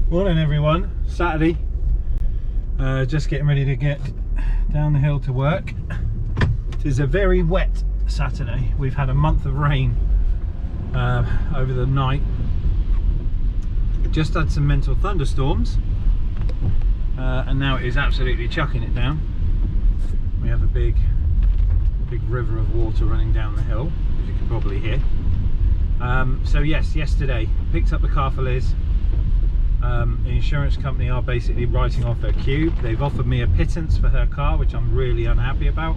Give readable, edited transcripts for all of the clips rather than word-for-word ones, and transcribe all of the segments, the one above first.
Morning everyone, Saturday, just getting ready to get down the hill to work. It is a very wet Saturday. We've had a month of rain over the night. Just had some mental thunderstorms and now it is absolutely chucking it down. We have a big river of water running down the hill, as you can probably hear. So yes, yesterday picked up the car for Liz. The insurance company are basically writing off her cube. They've offered me a pittance for her car, which I'm really unhappy about.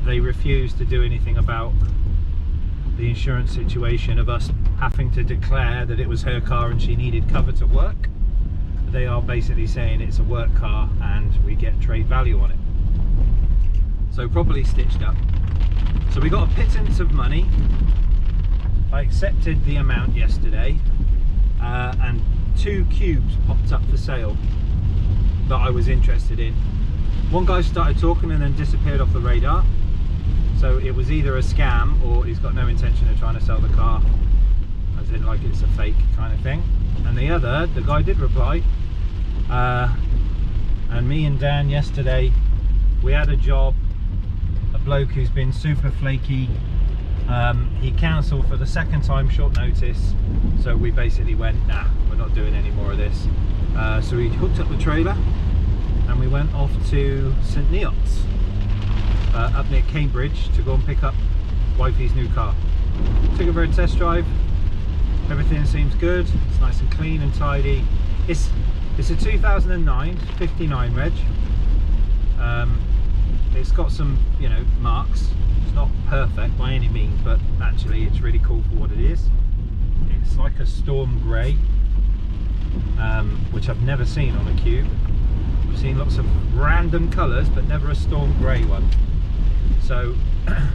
They refuse to do anything about the insurance situation of us having to declare that it was her car and she needed cover to work. They are basically saying it's a work car and we get trade value on it. So properly stitched up. So we got a pittance of money. I accepted the amount yesterday. And 2 cubes popped up for sale that I was interested in. One guy started talking and then disappeared off the radar, so it was either a scam or he's got no intention of trying to sell the car, as in like it's a fake kind of thing. And the other, the guy did reply, and me and Dan yesterday, we had a job, a bloke who's been super flaky. He cancelled for the second time short notice, so we basically went, nah, we're not doing any more of this. So we hooked up the trailer and we went off to St Neots, up near Cambridge, to go and pick up wifey's new car. Took it for a test drive. Everything seems good. It's nice and clean and tidy. It's a 2009 59 reg. It's got some, you know, marks. Not perfect by any means, but actually it's really cool for what it is. It's like a storm grey, which I've never seen on a cube. I've seen lots of random colours, but never a storm grey one. So I'm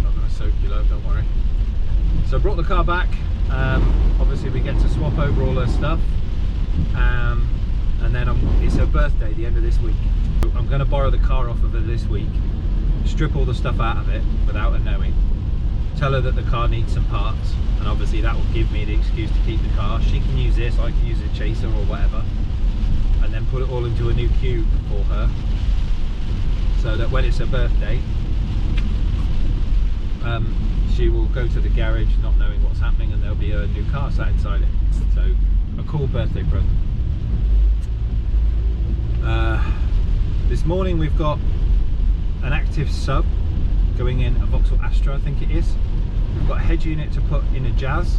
not going to soak you low, don't worry. So I brought the car back. Obviously we get to swap over all her stuff, and then it's her birthday the end of this week. I'm going to borrow the car off of her this week, strip all the stuff out of it without her knowing, tell her that the car needs some parts, and obviously that will give me the excuse to keep the car. She can use this, I can use a chaser or whatever, and then put it all into a new cube for her, so that when it's her birthday, she will go to the garage not knowing what's happening and there'll be a new car sat inside it. So a cool birthday present. This morning we've got an active sub going in a Vauxhall Astra, I think it is. We've got a head unit to put in a Jazz,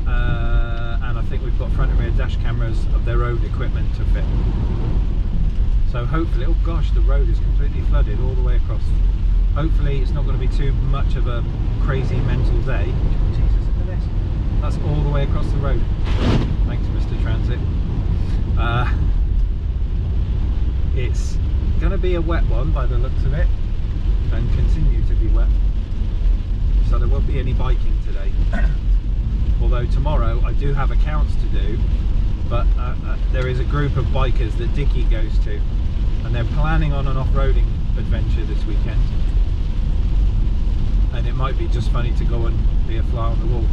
and I think we've got front and rear dash cameras of their own equipment to fit. So hopefully, oh gosh, the road is completely flooded all the way across. Hopefully it's not going to be too much of a crazy mental day. Jesus, look at this. That's all the way across the road. Thanks, Mr. Transit. It's going to be a wet one by the looks of it, and continue to be wet, so there won't be any biking today. Although tomorrow I do have accounts to do, but there is a group of bikers that Dickie goes to, and they're planning on an off-roading adventure this weekend, and it might be just funny to go and be a fly on the wall.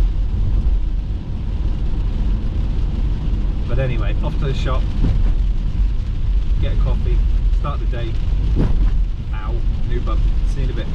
But anyway, off to the shop, get a coffee, start the day. Ow, new bump. See you in a bit.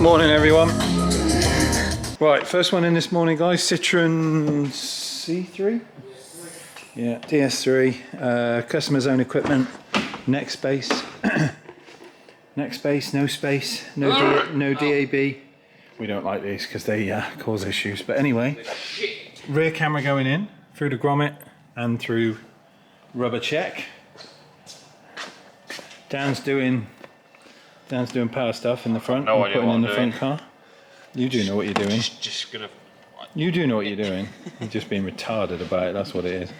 Morning everyone. Right, first one in this morning guys, Citroen C3? Yeah, DS3, customer's own equipment, neck space, neck space, no space, no DAB. We don't like these because they cause issues, but anyway, rear camera going in through the grommet and through rubber check. Dan's doing power stuff in the front. No idea putting what in I'm the doing. front car. You do know what you're doing. Just gonna You do know what you're doing. You're just being retarded about it, that's what it is.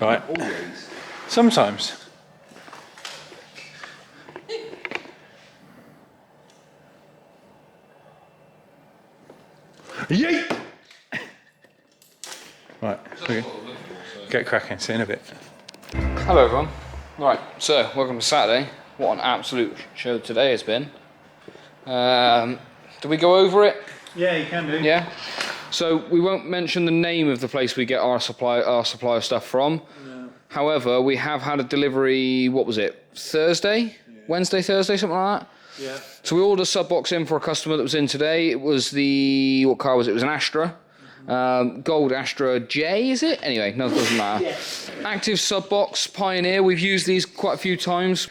Right? Always. Sometimes. Yeet! Right, okay. Get cracking, see you in a bit. Hello everyone. Right, so welcome to Saturday. What an absolute show today has been. Do we go over it? Yeah, you can do. Yeah. So we won't mention the name of the place we get our supply of stuff from. No. However, we have had a delivery, what was it, Thursday? Yeah. Wednesday, Thursday, something like that? Yeah. So we ordered a sub box in for a customer that was in today. It was what car was it? It was an Astra. Gold Astra J, is it? Anyway, no, it doesn't matter. Yes. Active sub box, Pioneer. We've used these quite a few times.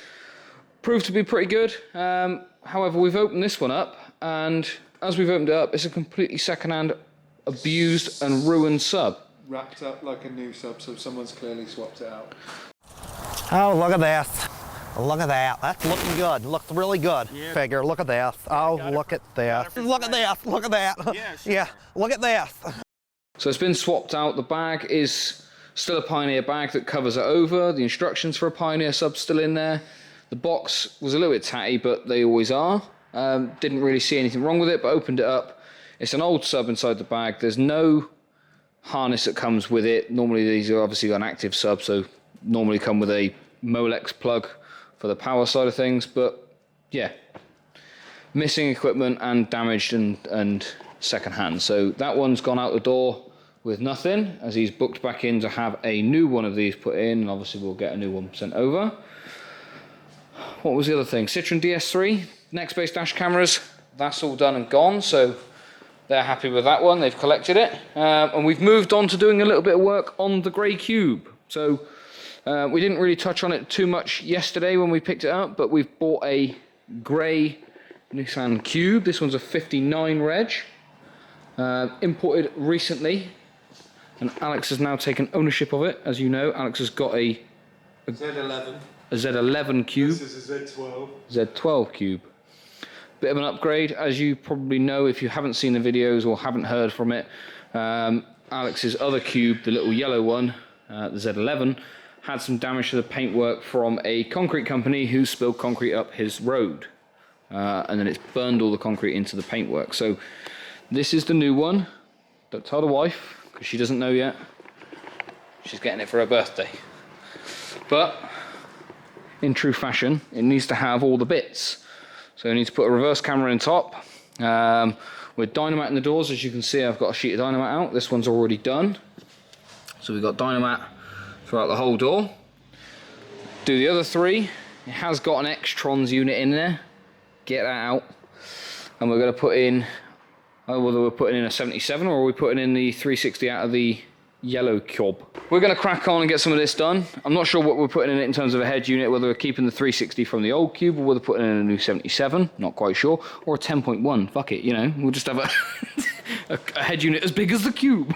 Proved to be pretty good. However, we've opened this one up, and as we've opened it up, it's a completely second-hand, abused and ruined sub. Wrapped up like a new sub, so someone's clearly swapped it out. Oh, look at that. Look at that. That's looking good. Looks really good. Yeah. Figure, look at that. Oh, look at that. Look at that. Look at that. Yeah, sure. Yeah, look at that. So it's been swapped out. The bag is still a Pioneer bag that covers it over. The instructions for a Pioneer sub's still in there. The box was a little bit tatty, but they always are. Didn't really see anything wrong with it, but opened it up. It's an old sub inside the bag. There's no harness that comes with it. Normally these are obviously an active sub, so normally come with a Molex plug for the power side of things, but yeah, missing equipment and damaged and second hand. So that one's gone out the door with nothing, as he's booked back in to have a new one of these put in, and obviously we'll get a new one sent over. What was the other thing? Citroen DS3, Nextbase dash cameras, that's all done and gone, so they're happy with that one, they've collected it. And we've moved on to doing a little bit of work on the grey cube. So we didn't really touch on it too much yesterday when we picked it up, but we've bought a grey Nissan Cube. This one's a 59 reg, imported recently, and Alex has now taken ownership of it. As you know, Alex has got a Z11. A Z11 Cube. This is a Z12. Z12 Cube. Bit of an upgrade, as you probably know if you haven't seen the videos or haven't heard from it. Alex's other Cube, the little yellow one, the Z11, had some damage to the paintwork from a concrete company who spilled concrete up his road. And then it's burned all the concrete into the paintwork. So this is the new one. Don't tell the wife, because she doesn't know yet. She's getting it for her birthday. But in true fashion, it needs to have all the bits. So you need to put a reverse camera in top. With Dynamat in the doors, as you can see, I've got a sheet of Dynamat out. This one's already done. So we've got Dynamat throughout the whole door. Do the other three. It has got an X-Trons unit in there. Get that out. And we're going to put in, whether we're putting in a 77 or are we putting in the 360 out of the yellow cube. We're going to crack on and get some of this done. I'm not sure what we're putting in it in terms of a head unit, whether we're keeping the 360 from the old cube or whether we're putting in a new 77, not quite sure, or a 10.1, fuck it, you know, we'll just have a head unit as big as the cube.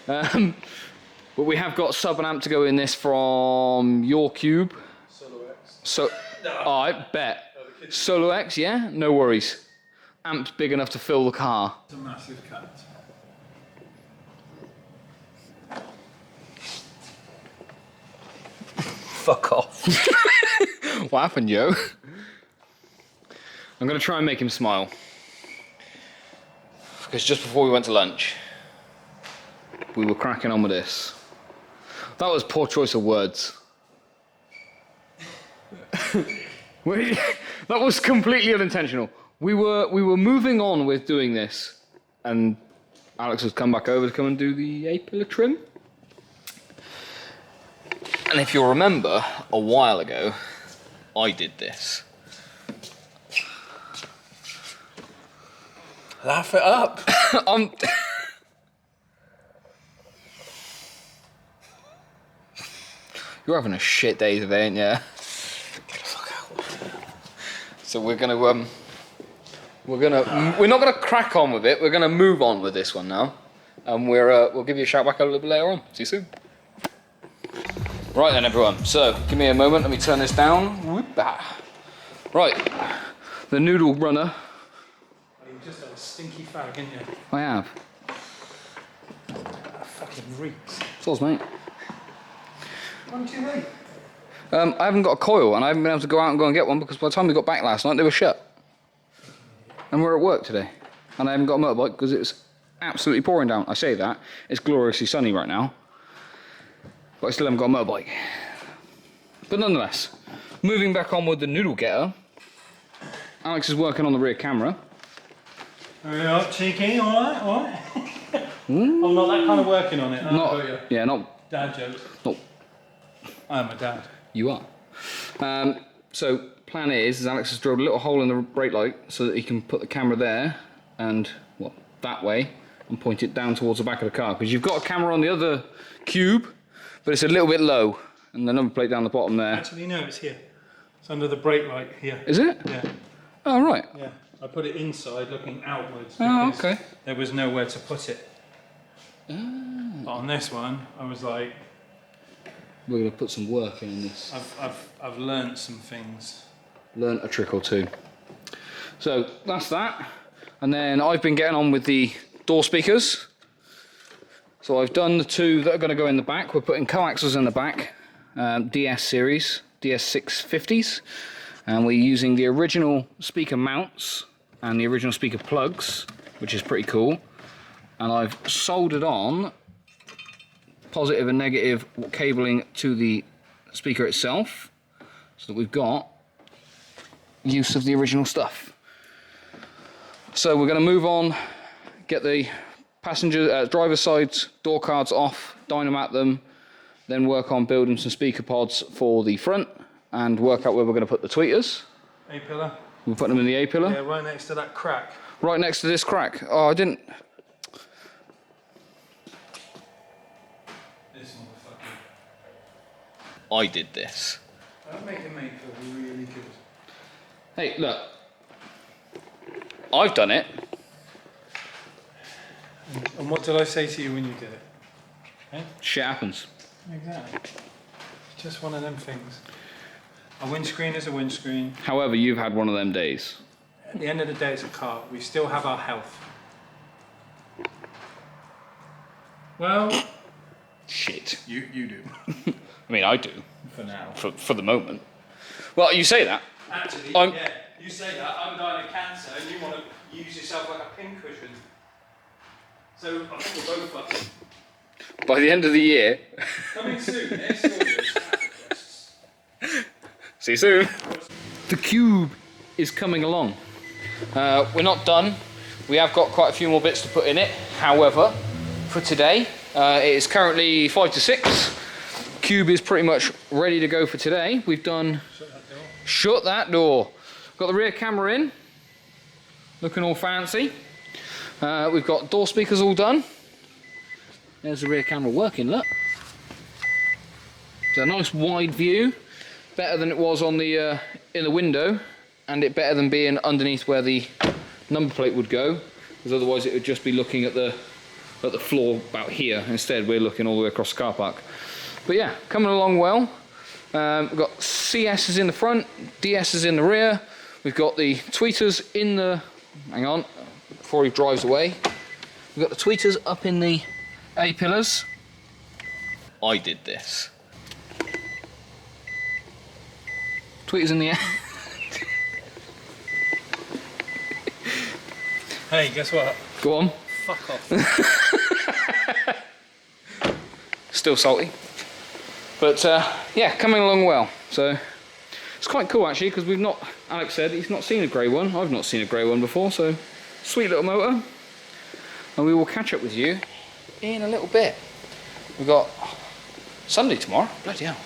But we have got sub and amp to go in this from your cube. Solo X. So, no. I bet. Solo X, yeah, no worries. Amp's big enough to fill the car. It's a massive cut. Fuck off. What happened, Joe? I'm going to try and make him smile. Because just before we went to lunch, we were cracking on with this. That was poor choice of words. That was completely unintentional. We were moving on with doing this, and Alex has come back over to come and do the A-pillar trim. And if you'll remember, a while ago, I did this. Laugh it up. You're having a shit day today, ain't you? So we're not gonna crack on with it. We're gonna move on with this one now, and we'll give you a shout back a little bit later on. See you soon. Right then, everyone. So give me a moment. Let me turn this down. Right, the noodle runner. You've just got a stinky fag, haven't you? I have. fucking reeks. Sauce, mate. When do you leave? I haven't got a coil, and I haven't been able to go out and go and get one because by the time we got back last night, they were shut. And we're at work today, and I haven't got a motorbike because it's absolutely pouring down. I say that, it's gloriously sunny right now, but I still haven't got a motorbike. But nonetheless, moving back on with the noodle getter, Alex is working on the rear camera. Alright, cheeky, alright. I'm not that kind of working on it. Not Dad jokes. Not. I'm a dad. You are. So plan is Alex has drilled a little hole in the brake light so that he can put the camera there and that way and point it down towards the back of the car, because you've got a camera on the other cube, but it's a little bit low, and the number plate down the bottom there. Actually, no, it's here. It's under the brake light here. Is it? Yeah. Oh right. Yeah. I put it inside, looking outwards. Oh, because okay. There was nowhere to put it. But on this one, I was like, We're going to put some work in this. I've learnt some things. Learnt a trick or two. So that's that. And then I've been getting on with the door speakers. So I've done the two that are going to go in the back. We're putting coaxials in the back, DS series, DS650s. And we're using the original speaker mounts and the original speaker plugs, which is pretty cool. And I've soldered on positive and negative cabling to the speaker itself, so that we've got use of the original stuff. So we're going to move on, get the passenger driver's side door cards off, dynamat them, then work on building some speaker pods for the front and work out where we're going to put the tweeters. A-pillar? We'll put them in the A-pillar? Yeah, right next to that crack. Right next to this crack. Oh, I didn't... This motherfucker. I did this. That'll make it feel really good. Hey, look. I've done it. And what did I say to you when you did it? Eh? Shit happens. Exactly. It's just one of them things. A windscreen is a windscreen. However, you've had one of them days. At the end of the day, it's a car. We still have our health. Well, Shit. you do. I mean, I do. For now. For the moment. Well, you say that. Actually, I'm- yeah, you say that. I'm dying of cancer and you want to use yourself like a pincushion. So I think we're both fucking. By the end of the year. Coming soon, yes? See you soon. The cube is coming along. We're not done. We have got quite a few more bits to put in it. However, for today, it is currently 5 to 6. Cube is pretty much ready to go for today. We've done... Shut that door. Got the rear camera in. Looking all fancy. We've got door speakers all done. There's the rear camera working, look. It's a nice wide view. Better than it was on the in the window, and it better than being underneath where the number plate would go, because otherwise it would just be looking at the floor about here. Instead, we're looking all the way across the car park. But yeah, coming along well. We've got CS's in the front, DS's in the rear. We've got the tweeters in the... Hang on, before he drives away. We've got the tweeters up in the A-pillars. I did this. Tweeters in the air. Hey, guess what? Go on. Fuck off. Still salty. But yeah, coming along well. So it's quite cool actually, because we've not, Alex said he's not seen a grey one. I've not seen a grey one before, so sweet little motor. And we will catch up with you in a little bit. We've got Sunday tomorrow. Bloody hell.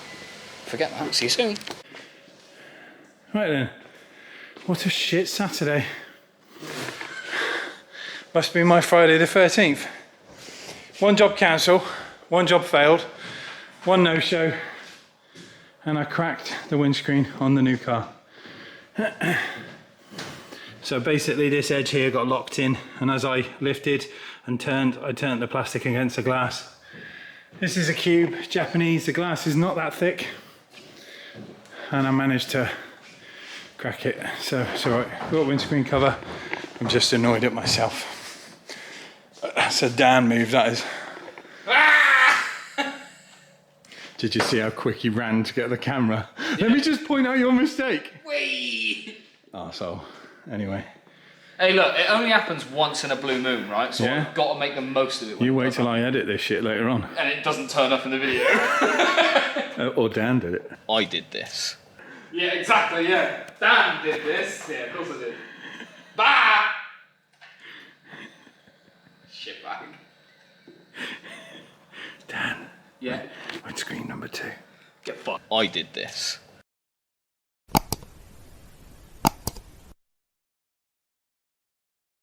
Forget that. See you soon. Right then. What a shit Saturday. Must be my Friday the 13th. One job cancelled, one job failed, one no-show, and I cracked the windscreen on the new car. So basically this edge here got locked in, and as I lifted and turned, I turned the plastic against the glass. This is a Cube, Japanese, the glass is not that thick, and I managed to crack it. So it's alright, got windscreen cover. I'm just annoyed at myself. That's a Dan move, that is. Ah! Did you see how quick he ran to get the camera? Let me just point out your mistake. Whee! Oh, so anyway. Hey, look, it only happens once in a blue moon, right? So Yeah. I've got to make the most of it. You wait till I edit this shit later on. And it doesn't turn up in the video. Or Dan did it. I did this. Yeah, exactly, yeah. Dan did this. Yeah, of course I did. Bah! Shitbag. Dan. Yeah. On screen number 2. Get fucked. I did this.